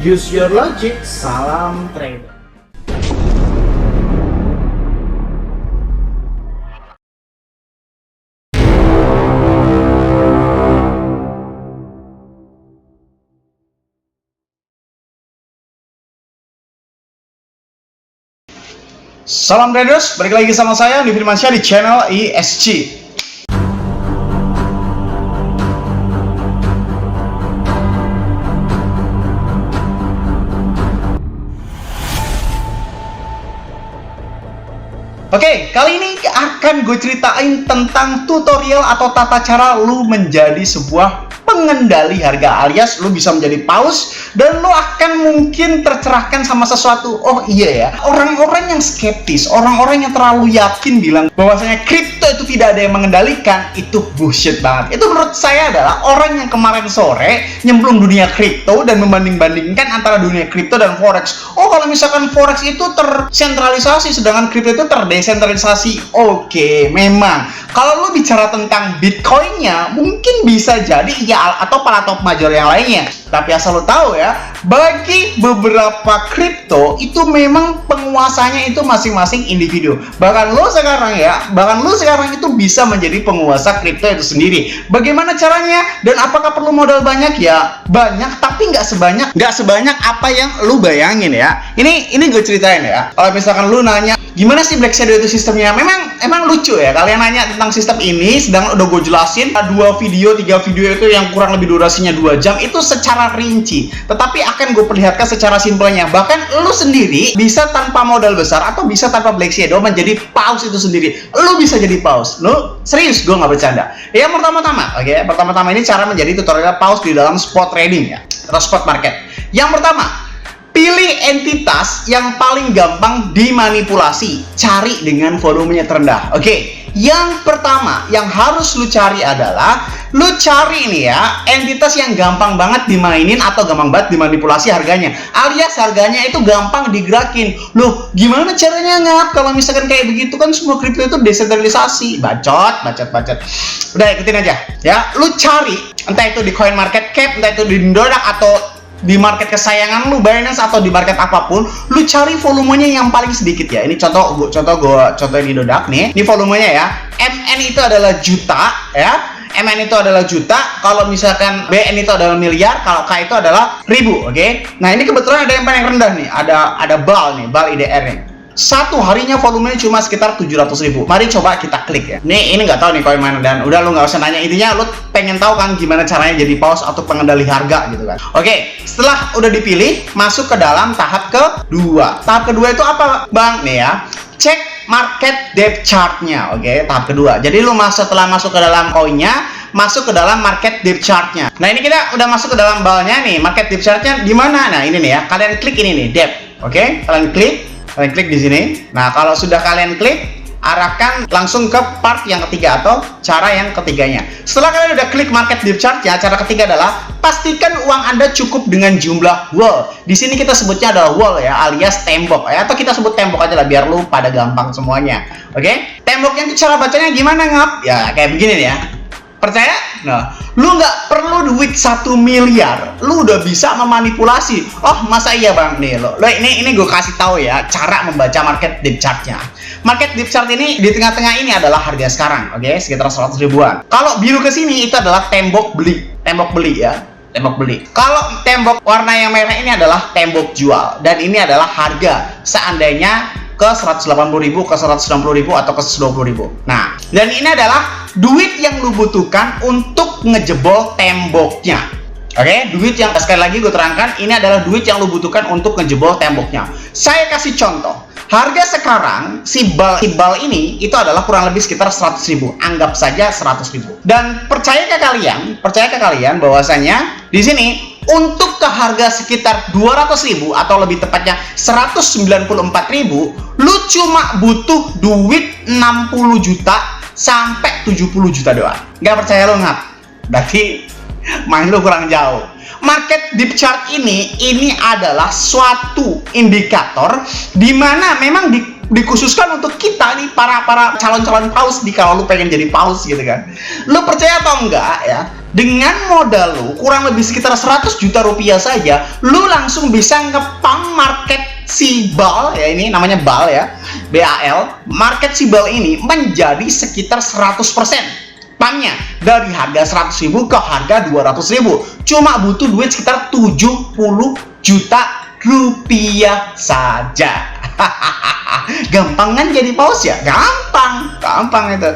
Use your logic. Salam trader. Salam traders, balik lagi sama saya Andi Firmansyah di channel ESG. Oke, kali ini akan gue ceritain tentang tutorial atau tata cara lu menjadi sebuah pengendali harga, alias lu bisa menjadi paus dan lu akan mungkin tercerahkan sama sesuatu. Oh iya ya, orang-orang yang skeptis, orang-orang yang terlalu yakin bilang bahwasanya kripto itu tidak ada yang mengendalikan, itu bullshit banget. Itu menurut saya adalah orang yang kemarin sore nyemplung dunia kripto dan membanding-bandingkan antara dunia kripto dan forex. Oh, kalau misalkan forex itu tersentralisasi sedangkan kripto itu terdesentralisasi. Oke, memang kalau lu bicara tentang Bitcoinnya mungkin bisa jadi ya, atau para top major yang lainnya. Tapi asal lo tahu ya, bagi beberapa kripto itu memang penguasanya itu masing-masing individu. Bahkan lo sekarang itu bisa menjadi penguasa kripto itu sendiri. Bagaimana caranya dan apakah perlu modal banyak? Ya banyak, tapi nggak sebanyak apa yang lo bayangin ya. Ini gue ceritain ya. Kalau misalkan lo nanya gimana sih Black Shadow itu sistemnya, emang lucu ya kalian nanya tentang sistem ini, sedang udah gue jelasin 3 video itu yang kurang lebih durasinya 2 jam itu secara rinci, tetapi akan gue perlihatkan secara simpelnya. Bahkan lu sendiri bisa tanpa modal besar atau bisa tanpa Black Shadow menjadi paus itu sendiri. Lu bisa jadi paus, lu serius, gue nggak bercanda. Yang pertama ini cara menjadi tutorial paus di dalam spot trading ya, atau spot market. Yang pertama, pilih entitas yang paling gampang dimanipulasi, cari dengan volumenya terendah. Oke, yang pertama yang harus lu cari adalah lu cari nih ya entitas yang gampang banget dimainin atau gampang banget dimanipulasi harganya, alias harganya itu gampang digerakin. Loh, gimana caranya ngap kalau misalkan kayak begitu? Kan semua kripto itu desentralisasi. Bacot. Udah ikutin aja ya. Lu cari entah itu di CoinMarketCap, entah itu di Dodak atau di market kesayangan lu, Binance atau di market apapun, lu cari volumenya yang paling sedikit ya. Ini contoh di Dodak nih. Ini volumenya ya. MN itu adalah juta ya. MN itu adalah juta. Kalau misalkan BN itu adalah miliar, kalau K itu adalah ribu, oke? Nah, ini kebetulan ada yang paling rendah nih. Ada BAL nih, BAL IDR nih. Satu harinya volumenya cuma sekitar 700.000. Mari coba kita klik ya. Ini nggak tahu nih koin mana, dan udah lu nggak usah nanya, intinya lu pengen tahu kan gimana caranya jadi paus atau pengendali harga gitu kan. Oke, setelah udah dipilih, masuk ke dalam tahap kedua. Tahap kedua itu apa, Bang? Nih ya. Cek market depth chart-nya. Oke, tahap kedua. Jadi lu setelah masuk ke dalam koinnya, masuk ke dalam market depth chart-nya. Nah, ini kita udah masuk ke dalam balnya nih. Market depth chart-nya di mana? Nah, ini nih ya. Kalian klik ini nih, depth. Oke, kalian klik di sini. Nah, kalau sudah kalian klik, arahkan langsung ke part yang ketiga atau cara yang ketiganya. Setelah kalian udah klik market depth chart-nya, cara ketiga adalah pastikan uang Anda cukup dengan jumlah wall. Di sini kita sebutnya adalah wall ya, alias tembok ya, atau kita sebut tembok aja lah biar lu pada gampang semuanya. Oke? Temboknya itu cara bacanya gimana, ngap? Ya, kayak begini nih ya. Percaya? Nah, lu nggak perlu duit 1 miliar, lu udah bisa memanipulasi. Oh, masa iya Bang? Nih lo ini gue kasih tahu ya cara membaca market depth chart-nya. Market depth chart ini di tengah-tengah ini adalah harga sekarang, oke? Sekitar 100 ribuan. Kalau biru ke sini itu adalah tembok beli ya. Tembok beli. Kalau tembok warna yang merah ini adalah tembok jual, dan ini adalah harga seandainya ke 180.000, ke 190.000 atau ke 120.000. Nah, dan ini adalah duit yang lu butuhkan untuk ngejebol temboknya. Oke, duit yang sekali lagi gue terangkan, ini adalah duit yang lu butuhkan untuk ngejebol temboknya. Saya kasih contoh. Harga sekarang si bal ini itu adalah kurang lebih sekitar 100.000. Anggap saja 100.000. Dan percaya ke kalian bahwasanya di sini untuk ke harga sekitar 200.000 atau lebih tepatnya 194.000, lu cuma butuh duit 60 juta sampai 70 juta doang. Nggak percaya lo ngap? Berarti main lu kurang jauh. Market depth chart ini adalah suatu indikator di mana memang dikhususkan untuk kita nih para calon-calon paus di kalau lu pengen jadi paus gitu kan. Lu percaya atau enggak ya? dengan modal lu kurang lebih sekitar 100 juta rupiah saja, lu langsung bisa ngepam market si BAL ya, ini namanya BAL ya, BAL. Market si BAL ini menjadi sekitar 100% pamnya, dari harga 100.000 ke harga 200.000. Cuma butuh duit sekitar 70 juta rupiah saja. Gampang kan jadi paus ya? Gampang itu.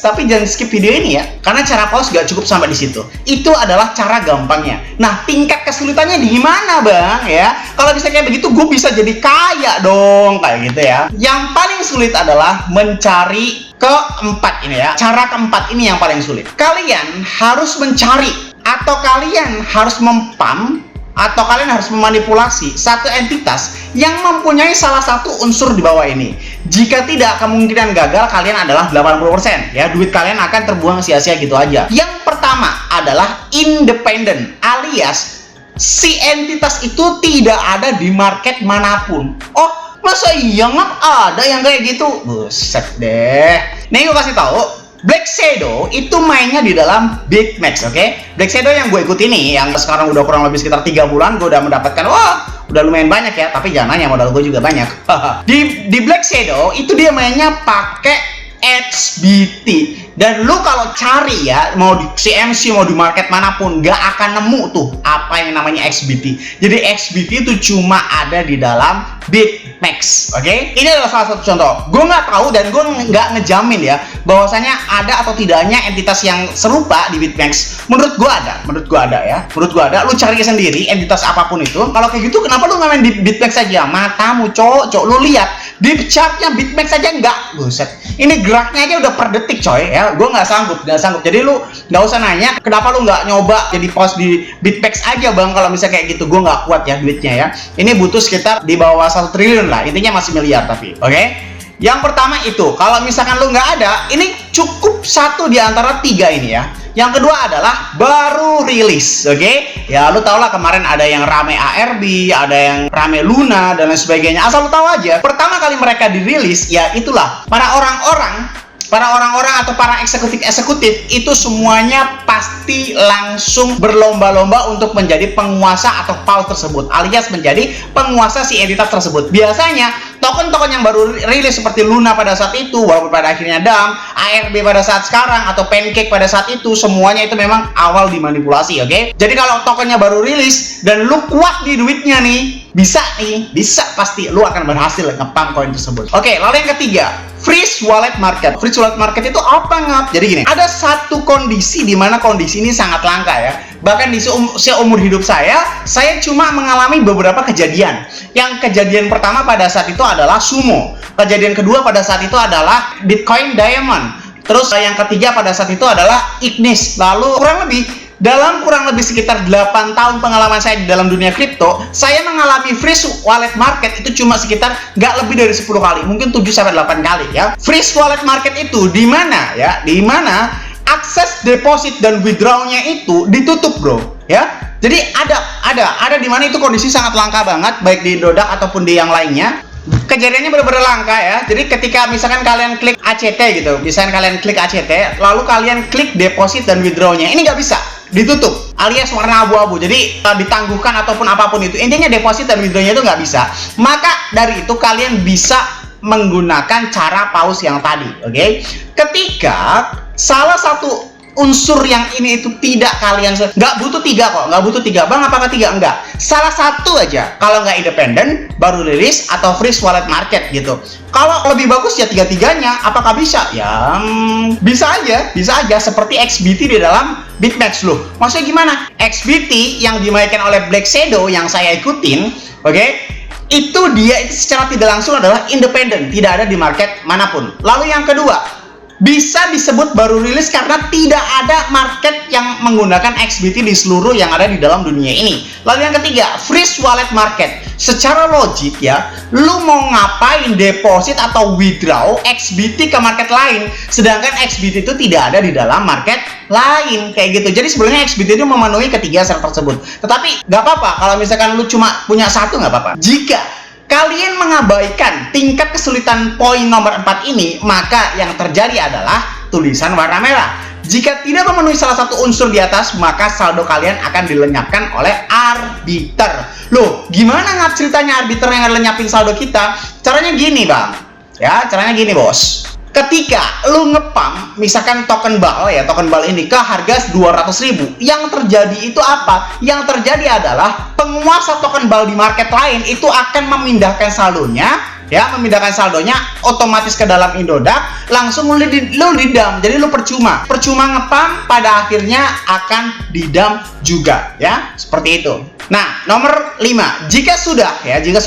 Tapi jangan skip video ini ya, karena cara paus gak cukup sampai di situ. Itu adalah cara gampangnya. Nah, tingkat kesulitannya di mana, Bang? Ya, kalau bisa kayak begitu, gue bisa jadi kaya dong, kayak gitu ya. Yang paling sulit adalah mencari keempat ini ya. Cara keempat ini yang paling sulit. Kalian harus mencari atau kalian harus mempam atau kalian harus memanipulasi satu entitas yang mempunyai salah satu unsur di bawah ini. Jika tidak, kemungkinan gagal kalian adalah 80%. Ya, duit kalian akan terbuang sia-sia gitu aja. Yang pertama adalah independen, alias si entitas itu tidak ada di market manapun. Oh, masa iya nggak ada yang kayak gitu? Buset deh. Nih gue kasih tahu, Black Shadow itu mainnya di dalam BitMEX, oke? Black Shadow yang gue ikuti nih, yang sekarang udah kurang lebih sekitar 3 bulan, gue udah mendapatkan, wah, udah lumayan banyak ya. Tapi jangan nanya, modal gue juga banyak. di Black Shadow itu dia mainnya pakai XBT. Dan lu kalau cari ya, mau di CMC, mau di market manapun, gak akan nemu tuh apa yang namanya XBT. Jadi XBT itu cuma ada di dalam BitMEX, oke? Ini adalah salah satu contoh. Gue nggak tahu dan gue nggak ngejamin ya bahwasanya ada atau tidaknya entitas yang serupa di BitMEX. Menurut gue ada ya. Menurut gue ada. Lu cari sendiri entitas apapun itu. Kalau kayak gitu, kenapa lu nggak main di BitMEX aja? Matamu cok, lu lihat di chartnya BitMEX aja nggak, buset. Ini geraknya aja udah per detik coy ya. Gue nggak sanggup. Jadi lu nggak usah nanya kenapa lu nggak nyoba jadi pos di BitMEX aja, Bang. Kalau misalnya kayak gitu, gue nggak kuat ya duitnya ya. Ini butuh sekitar di bawah 1 triliun lah, intinya masih miliar tapi, oke? Yang pertama itu, kalau misalkan lu nggak ada, ini cukup satu di antara 3 ini ya. Yang kedua adalah baru rilis, oke? Ya lu tau lah, kemarin ada yang rame ARB, ada yang rame Luna dan lain sebagainya. Asal lu tahu aja, pertama kali mereka dirilis, ya itulah para orang-orang atau para eksekutif itu semuanya pasti langsung berlomba-lomba untuk menjadi penguasa atau paus tersebut, alias menjadi penguasa si entitas tersebut. Biasanya token-token yang baru rilis seperti Luna pada saat itu, walaupun pada akhirnya DAM, ARB pada saat sekarang, atau Pancake pada saat itu, semuanya itu memang awal dimanipulasi, oke? Jadi kalau tokennya baru rilis dan lu kuat di duitnya nih, bisa pasti lu akan berhasil ngepump koin tersebut. Oke, lalu yang ketiga, Freeze Wallet Market. Freeze Wallet Market itu apa, Ngap? Jadi gini, ada satu kondisi di mana kondisi ini sangat langka ya. Bahkan di seumur hidup saya cuma mengalami beberapa kejadian. Yang kejadian pertama pada saat itu adalah Sumo. Kejadian kedua pada saat itu adalah Bitcoin Diamond. Terus yang ketiga pada saat itu adalah Ignis. Lalu dalam kurang lebih sekitar 8 tahun pengalaman saya di dalam dunia kripto, saya mengalami freeze wallet market itu cuma sekitar nggak lebih dari 10 kali, mungkin 7-8 kali ya. Freeze wallet market itu di mana ya? Di mana akses deposit dan withdrawnya itu ditutup, bro, ya. Jadi ada di mana itu kondisi sangat langka banget, baik di Indodax ataupun di yang lainnya. Kejadiannya benar-benar langka ya. Jadi ketika misalkan kalian klik ACT gitu, misalkan kalian klik ACT, lalu kalian klik deposit dan withdrawnya, ini nggak bisa, ditutup, alias warna abu-abu. Jadi ditangguhkan ataupun apapun itu, intinya deposit dan withdrawnya itu nggak bisa. Maka dari itu kalian bisa menggunakan cara paus yang tadi, oke? Ketika salah satu unsur yang ini itu tidak kalian, nggak butuh 3 kok, nggak butuh 3, Bang, apakah 3? Enggak, salah satu aja. Kalau nggak independen, baru rilis atau freeze wallet market gitu. Kalau lebih bagus ya 3-tiganya. Apakah bisa? Ya bisa aja seperti XBT di dalam BitMEX loh. Maksudnya gimana? XBT yang dimainkan oleh Black Shadow yang saya ikutin, oke? Itu dia itu secara tidak langsung adalah independen, tidak ada di market manapun. Lalu yang kedua, bisa disebut baru rilis karena tidak ada market yang menggunakan XBT di seluruh yang ada di dalam dunia ini. Lalu yang ketiga, freeze wallet market. Secara logik ya, lu mau ngapain deposit atau withdraw XBT ke market lain, sedangkan XBT itu tidak ada di dalam market lain, kayak gitu. Jadi sebenarnya XBT itu memenuhi ketiga syarat tersebut. Tetapi nggak apa-apa kalau misalkan lu cuma punya satu, nggak apa-apa. Jika kalian mengabaikan tingkat kesulitan poin nomor 4 ini, maka yang terjadi adalah tulisan warna merah. Jika tidak memenuhi salah satu unsur di atas, maka saldo kalian akan dilenyapkan oleh arbiter. Loh, gimana nggak ceritanya arbiter yang lenyapin saldo kita? Caranya gini, Bang. Ya, caranya gini, Bos. Ketika lu ngepump misalkan token BAL ya, token BAL ini ke harga 200.000, yang terjadi itu apa? Yang terjadi adalah penguasa token BAL di market lain itu akan memindahkan saldonya, ya, memindahkan saldonya otomatis ke dalam Indodax, langsung lu didam. Jadi lu percuma ngepump, pada akhirnya akan didam juga, ya. Seperti itu. Nah, nomor 5, jika sudah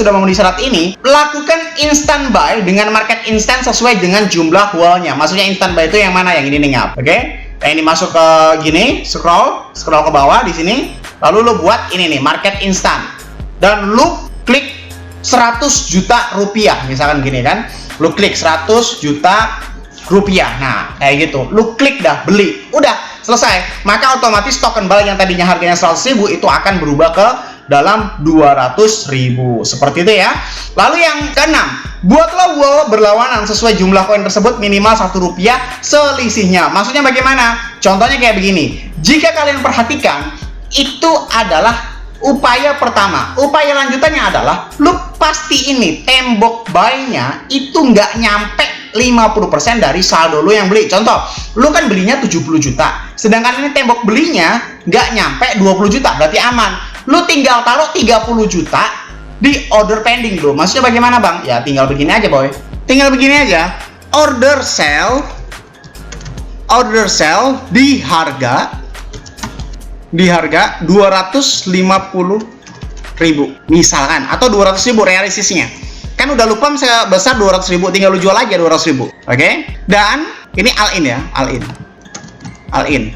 memenuhi syarat ini, lakukan instant buy dengan market instant sesuai dengan jumlah wallnya. Maksudnya instant buy itu yang mana? Yang ini nih, ngap. Oke? Nah, ini masuk ke gini, scroll ke bawah di sini. Lalu lo buat ini nih, market instant. Dan lo klik 100 juta rupiah, misalkan gini kan. Lo klik 100 juta rupiah. Nah, kayak gitu. Lo klik dah, beli. Udah, selesai. Maka otomatis token BAL yang tadinya harganya 100.000 itu akan berubah ke dalam 200.000. Seperti itu ya. Lalu yang keenam, buatlah wall berlawanan sesuai jumlah koin tersebut minimal Rp1 selisihnya. Maksudnya bagaimana? Contohnya kayak begini. Jika kalian perhatikan, itu adalah upaya pertama. Upaya lanjutannya adalah lu pasti ini tembok buy-nya itu nggak nyampe 50% dari saldo lu yang beli. Contoh, lu kan belinya 70 juta, sedangkan ini tembok belinya nggak nyampe 20 juta, berarti aman. Lu tinggal taruh 30 juta di order pending bro. Maksudnya bagaimana, Bang? Ya tinggal begini aja, boy. Tinggal begini aja. Order sell di harga 250.000 misalkan, atau 200.000 realistisnya. Kan udah lupa sebesar 200.000, tinggal lu jual aja 200.000. Oke? Dan ini all in ya, all in.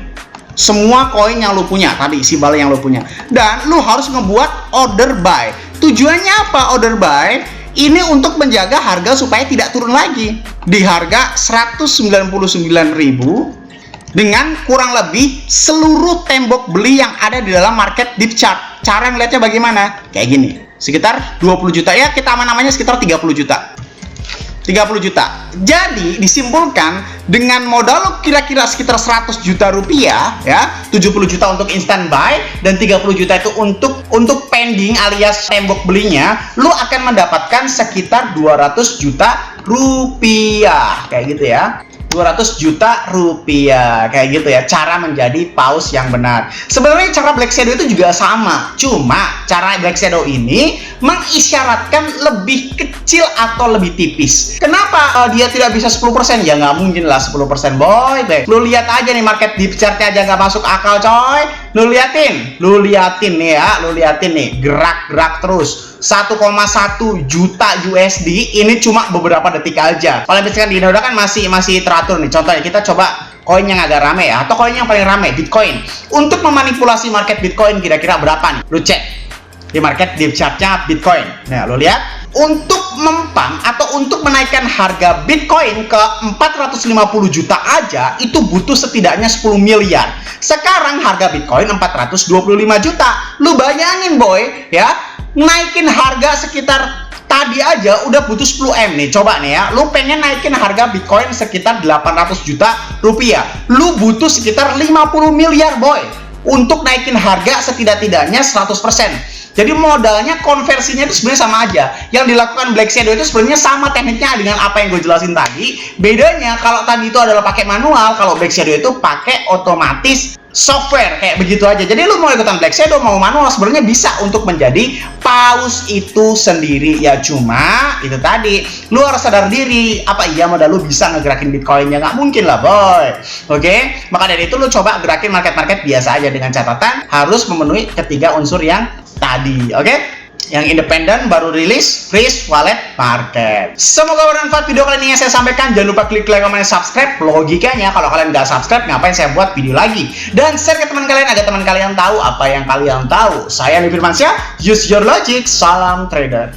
Semua koin yang lu punya tadi, isi BAL yang lu punya. Dan lu harus ngebuat order buy. Tujuannya apa order buy? Ini untuk menjaga harga supaya tidak turun lagi. Di harga 199.000 dengan kurang lebih seluruh tembok beli yang ada di dalam market deep chart. Cara ngeliatnya bagaimana? Kayak gini. Sekitar 20 juta ya, kita aman-amannya sekitar 30 juta. 30 juta. Jadi disimpulkan dengan modal lo kira-kira sekitar 100 juta rupiah ya, 70 juta untuk instant buy dan 30 juta itu untuk pending alias tembok belinya, lo akan mendapatkan sekitar 200 juta rupiah. Kayak gitu ya. 200 juta rupiah kayak gitu ya, cara menjadi paus yang benar. Sebenarnya cara Black Shadow itu juga sama, cuma cara Black Shadow ini mengisyaratkan lebih kecil atau lebih tipis. Kenapa dia tidak bisa 10%? Ya nggak mungkin lah 10% boy. Lu lihat aja nih market deep chartnya aja nggak masuk akal coy. Lu liatin nih ya, lu liatin nih gerak-gerak terus. 1,1 juta USD ini cuma beberapa detik aja. Kalau misalkan di Indodax kan masih teratur nih. Contohnya kita coba koin yang agak rame ya, atau koin yang paling rame, Bitcoin. Untuk memanipulasi market Bitcoin kira-kira berapa nih? Lu cek di market deep chartnya Bitcoin. Nah, lu lihat untuk mempam atau untuk menaikkan harga Bitcoin ke 450 juta aja itu butuh setidaknya 10 miliar. Sekarang harga Bitcoin 425 juta. Lu bayangin boy ya, naikin harga sekitar tadi aja udah butuh 10M nih. Coba nih ya, lu pengen naikin harga Bitcoin sekitar 800 juta rupiah, lu butuh sekitar 50 miliar boy untuk naikin harga setidak-tidaknya 100%. Jadi modalnya, konversinya itu sebenarnya sama aja. Yang dilakukan Black Shadow itu sebenarnya sama tekniknya dengan apa yang gue jelasin tadi. Bedanya kalau tadi itu adalah pakai manual, kalau Black Shadow itu pakai otomatis software kayak begitu aja. Jadi lu mau ikutan Black Shadow mau manual sebenarnya bisa untuk menjadi paus itu sendiri ya. Cuma itu tadi lu harus sadar diri, apa iya modal lu bisa ngegerakin Bitcoinnya? Nggak mungkin lah boy. Oke, maka dari itu lu coba gerakin market biasa aja dengan catatan harus memenuhi ketiga unsur yang tadi. Oke, yang independen baru rilis Freeze Wallet Market. Semoga bermanfaat video kali ini yang saya sampaikan. Jangan lupa klik like, comment, subscribe. Logikanya kalau kalian nggak subscribe, ngapain saya buat video lagi? Dan share ke teman kalian agar teman kalian tahu apa yang kalian tahu. Saya Andi Firmansyah, use your logic, salam trader.